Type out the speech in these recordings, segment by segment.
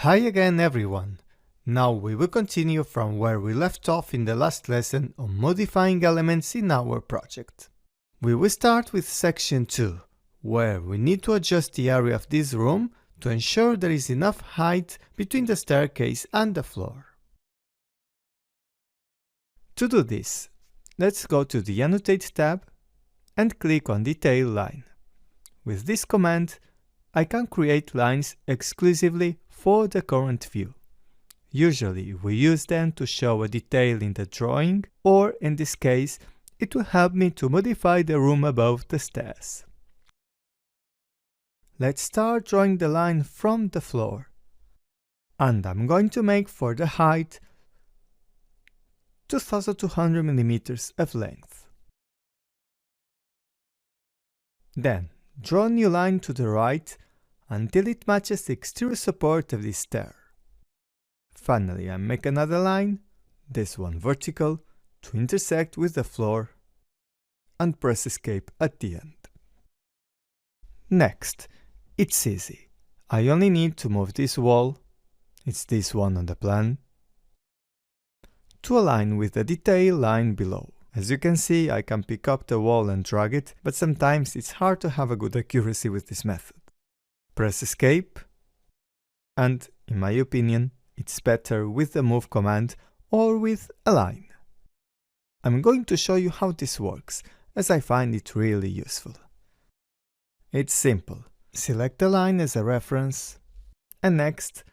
Hi again everyone! Now we will continue from where we left off in the last lesson on modifying elements in our project. We will start with section 2, where we need to adjust the area of this room to ensure there is enough height between the staircase and the floor. To do this, let's go to the Annotate tab and click on Detail Line. With this command, I can create lines exclusively for the current view. Usually we use them to show a detail in the drawing, or in this case, it will help me to modify the room above the stairs. Let's start drawing the line from the floor. And I'm going to make for the height 2200 mm of length. Then, draw a new line to the right until it matches the exterior support of this stair. Finally, I make another line, this one vertical, to intersect with the floor, and press Escape at the end. Next, it's easy. I only need to move this wall, it's this one on the plan, to align with the detail line below. As you can see, I can pick up the wall and drag it, but sometimes it's hard to have a good accuracy with this method. Press Escape, and in my opinion, it's better with the Move command or with Align. I'm going to show you how this works, as I find it really useful. It's simple. Select the line as a reference, and next,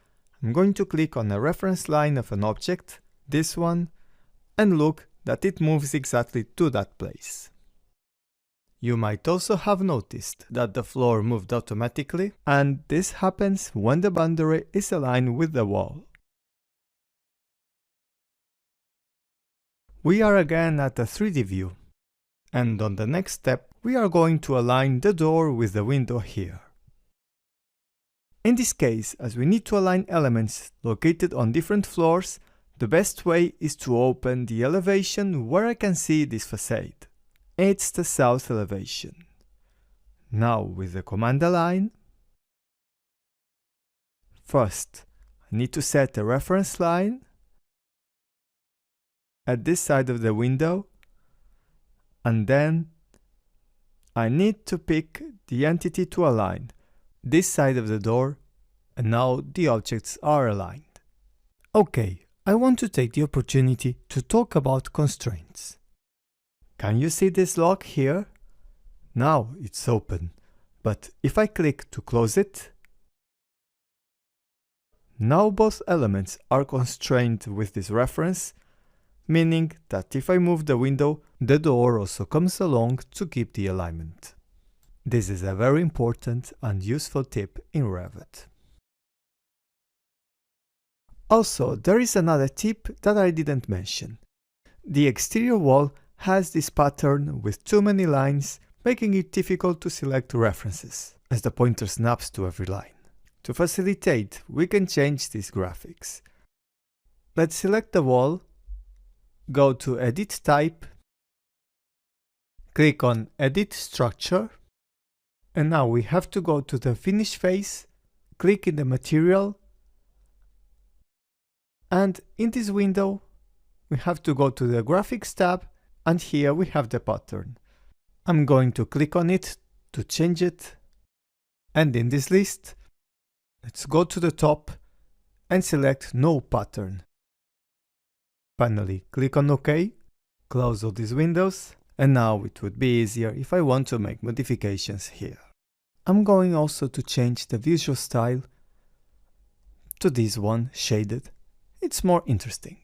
I'm going to click on a reference line of an object, this one, and look that it moves exactly to that place. You might also have noticed that the floor moved automatically, and this happens when the boundary is aligned with the wall. We are again at a 3D view, and on the next step we are going to align the door with the window here. In this case, as we need to align elements located on different floors, the best way is to open the elevation where I can see this facade. It's the south elevation. Now with the command Align, first I need to set a reference line at this side of the window, and then I need to pick the entity to align, this side of the door, and now the objects are aligned. Okay, I want to take the opportunity to talk about constraints. Can you see this lock here? Now it's open, but if I click to close it, now both elements are constrained with this reference, meaning that if I move the window, the door also comes along to keep the alignment. This is a very important and useful tip in Revit. Also, there is another tip that I didn't mention. The exterior wall has this pattern with too many lines, making it difficult to select references, as the pointer snaps to every line. To facilitate, we can change these graphics. Let's select the wall, go to Edit Type, click on Edit Structure, and now we have to go to the Finish Face, click in the Material, and in this window, we have to go to the Graphics tab, and here we have the pattern. I'm going to click on it to change it, and in this list, let's go to the top and select No Pattern. Finally, click on OK, close all these windows, and now it would be easier if I want to make modifications here. I'm going also to change the visual style to this one, shaded. It's more interesting.